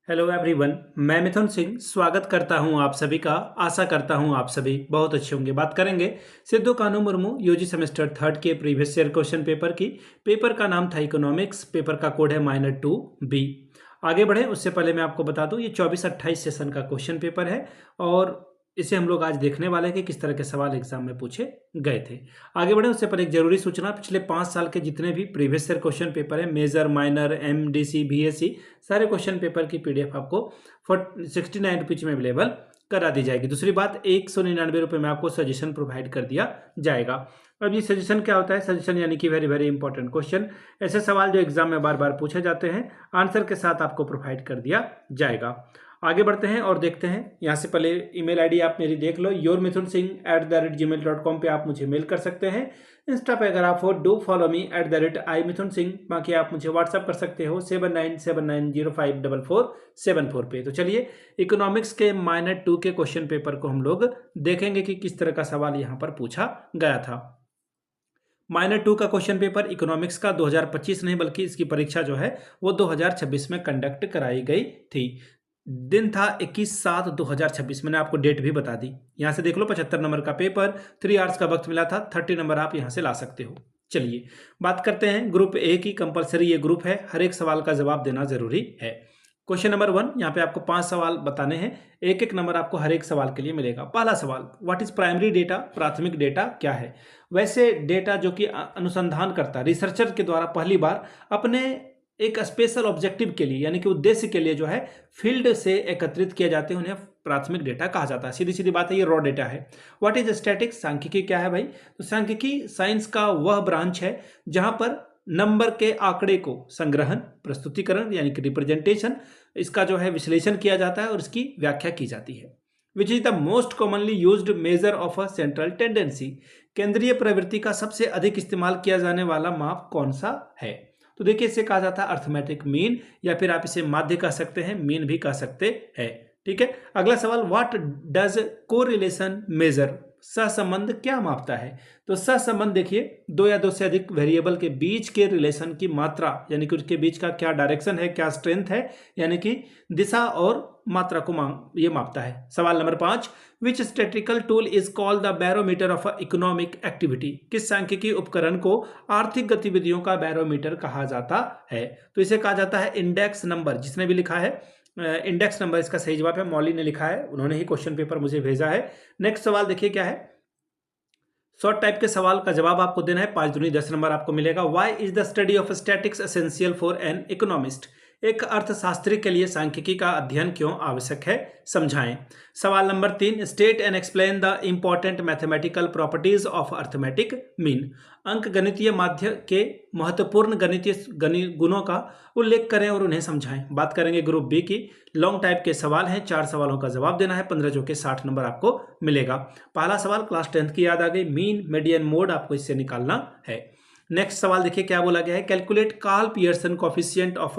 Hello everyone. मैं मिथुन सिंह स्वागत करता हूं आप सभी का। आशा करता हूं आप सभी बहुत अच्छे होंगे। बात करेंगे Sidhu Kanhu Murmu UG semester third के प्रीवियस ईयर क्वेश्चन पेपर की। पेपर का नाम था इकोनॉमिक्स, पेपर का कोड है -2B। आगे बढ़े उससे पहले मैं आपको बता दूं ये 24-28 सेशन का क्वेश्चन पेपर है और इसे हम लोग आज देखने वाले हैं कि किस तरह के सवाल एग्जाम में पूछे गए थे। आगे बढ़े उससे पहले एक जरूरी सूचना, पिछले 5 साल के जितने भी प्रीवियस ईयर क्वेश्चन पेपर है, मेजर, माइनर, MDC, BSc, सारे क्वेश्चन पेपर की PDF आपको 69 रुपीज में अवेलेबल करा दी जाएगी। दूसरी बात, 199 रुपये में आपको सजेशन प्रोवाइड कर दिया जाएगा। अब ये सजेशन क्या होता है? सजेशन यानी कि वेरी वेरी इंपॉर्टेंट क्वेश्चन, ऐसे सवाल जो एग्जाम में बार बार पूछे जाते हैं, आंसर के साथ आपको प्रोवाइड कर दिया जाएगा। आगे बढ़ते हैं और देखते हैं। यहाँ से पहले ईमेल आईडी आप मेरी देख लो, yourmithunsingh@gmail.com पे आप मुझे मेल कर सकते हैं। इंस्टा पे अगर आप हो डू फॉलो मी @imithunsingh। बाकी आप मुझे व्हाट्सअप कर सकते हो 7979054474 पे। तो चलिए इकोनॉमिक्स के -2 के क्वेश्चन पेपर को हम लोग देखेंगे कि किस तरह का सवाल यहाँ पर पूछा गया था। -2 का क्वेश्चन पेपर इकोनॉमिक्स का 2025 नहीं बल्कि इसकी परीक्षा जो है वो 2026 में कंडक्ट कराई गई थी। दिन था 21/7/2026। मैंने आपको डेट भी बता दी। यहाँ से देख लो 75 नंबर का पेपर, 3 आवर्स का वक्त मिला था, 30 नंबर आप यहाँ से ला सकते हो। चलिए बात करते हैं ग्रुप ए की। कंपलसरी ये ग्रुप है, हर एक सवाल का जवाब देना जरूरी है। क्वेश्चन नंबर 1, यहाँ पे आपको 5 सवाल बताने हैं, एक एक नंबर आपको हर एक सवाल के लिए मिलेगा। पहला सवाल, व्हाट इज प्राइमरी डेटा? प्राथमिक डेटा क्या है? वैसे डेटा जो कि अनुसंधान करता, रिसर्चर के द्वारा पहली बार अपने एक स्पेशल ऑब्जेक्टिव के लिए यानी कि उद्देश्य के लिए जो है फील्ड से एकत्रित किए जाते हैं, उन्हें प्राथमिक डेटा कहा जाता है। सीधी सीधी बात है, ये रॉ डेटा है। What is statics? सांख्यिकी क्या है भाई? तो सांख्यिकी साइंस का वह ब्रांच है जहां पर नंबर के आंकड़े को संग्रहण, प्रस्तुतिकरण यानी कि रिप्रेजेंटेशन, इसका जो है विश्लेषण किया जाता है और इसकी व्याख्या की जाती है। Which is the most commonly used measure of a central tendency? केंद्रीय प्रवृत्ति का सबसे अधिक इस्तेमाल किया जाने वाला माप कौन सा है? तो देखिए इसे कहा जाता है अर्थमेटिक मीन, या फिर आप इसे माध्य कह सकते हैं, मीन भी कह सकते हैं। ठीक है, अगला सवाल, व्हाट डज कोरिलेशन मेजर? सहसंबंध क्या मापता है? तो सहसंबंध देखिए, दो या दो से अधिक वेरिएबल के बीच के रिलेशन की मात्रा यानी कि उसके बीच का क्या डायरेक्शन है, क्या स्ट्रेंथ है, यानी कि दिशा और मात्रा को ये मापता है। सवाल number 5, which statistical tool is called the barometer of economic activity? किस सांख्यिकी उपकरण को आर्थिक गतिविधियों का बैरोमीटर कहा जाता है? तो इसे कहा जाता है इंडेक्स नंबर। जिसने भी लिखा है इंडेक्स नंबर, इसका सही जवाब है, मौली ने लिखा है, उन्होंने ही क्वेश्चन पेपर मुझे भेजा है। नेक्स्ट सवाल देखिए क्या है। शॉर्ट टाइप के सवाल का जवाब आपको देना है, 5 दूनी 10 नंबर आपको मिलेगा। Why is the study of statics essential for an economist? एक अर्थशास्त्री के लिए सांख्यिकी का अध्ययन क्यों आवश्यक है, समझाएं। सवाल number 3, state and explain the important mathematical properties of arithmetic mean? अंक गणितीय माध्य के महत्वपूर्ण गणितीय गुणों का उल्लेख करें और उन्हें समझाएं। बात करेंगे ग्रुप बी की। लॉन्ग टाइप के सवाल हैं, 4 सवालों का जवाब देना है, 15 जो के 60 नंबर आपको मिलेगा। पहला सवाल क्लास 10th की याद आ गई, मीन मीडियन मोड आपको इससे निकालना है। नेक्स्ट सवाल देखिए क्या बोला गया है, calculate Karl Pearson coefficient of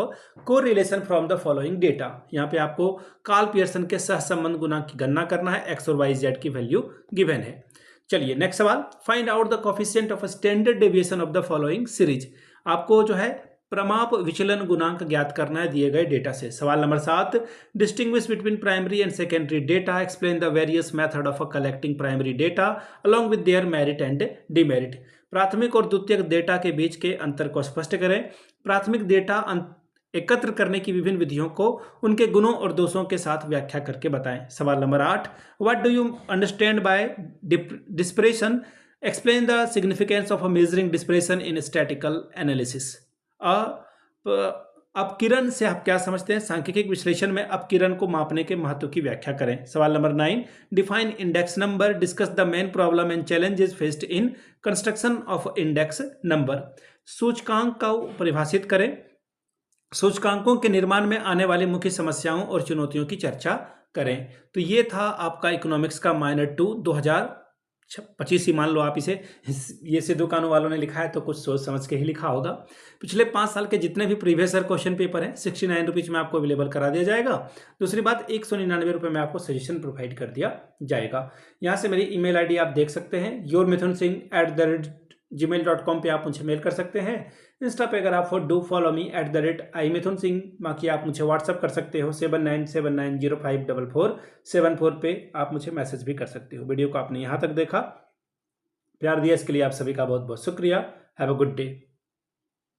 correlation from the following data? यहाँ पे आपको कार्ल पियर्सन के सहसंबंध गुणांक की गणना करना है, एक्स और वाई जेड की वैल्यू गिवन है। चलिए नेक्स्ट सवाल, find out the coefficient of standard deviation of the following series? आपको जो है प्रमाप विचलन गुणांक ज्ञात करना है दिए गए डेटा से। सवाल number 7, distinguish between primary and secondary data, explain the various method of collecting primary data along with their merit and demerit? प्राथमिक और द्वितीयक डेटा के बीच के अंतर को स्पष्ट करें। प्राथमिक डेटा एकत्र करने की विभिन्न विधियों को उनके गुणों और दोषों के साथ व्याख्या करके बताएं। सवाल नंबर 8, what do you understand by dispersion? Explain the significance of measuring dispersion in statical analysis? अपकिरण से आप क्या समझते हैं? सांख्यिकी विश्लेषण में अपकिरण को मापने के महत्व की व्याख्या करें। सवाल number 9, define index number, discuss the main problem and challenges faced in construction of index number? सूचकांक को परिभाषित करें। सूचकांकों के निर्माण में आने वाली मुख्य समस्याओं और चुनौतियों की चर्चा करें। तो ये था आपका इकोनॉमिक्स का -2 2025 ही मान लो आप इसे। ये सिद्धू कान्हू वालों ने लिखा है तो कुछ सोच समझ के ही लिखा होगा। पिछले 5 साल के जितने भी प्रीवियस ईयर क्वेश्चन पेपर हैं 69 रुपीज में आपको अवेलेबल करा दिया जाएगा। दूसरी बात, 199 रुपये में आपको सजेशन प्रोवाइड कर दिया जाएगा। यहाँ से मेरी ईमेल आईडी आप देख सकते हैं, yourmithunsingh@ gmail.com पे आप मुझे मेल कर सकते हैं। इंस्टा पे अगर आप do follow me @iMithun Singh, बाकी आप मुझे व्हाट्सअप कर सकते हो 7979054474 पे आप मुझे मैसेज भी कर सकते हो। वीडियो को आपने यहाँ तक देखा, प्यार दिया, इसके लिए आप सभी का बहुत बहुत शुक्रिया। Have a good day.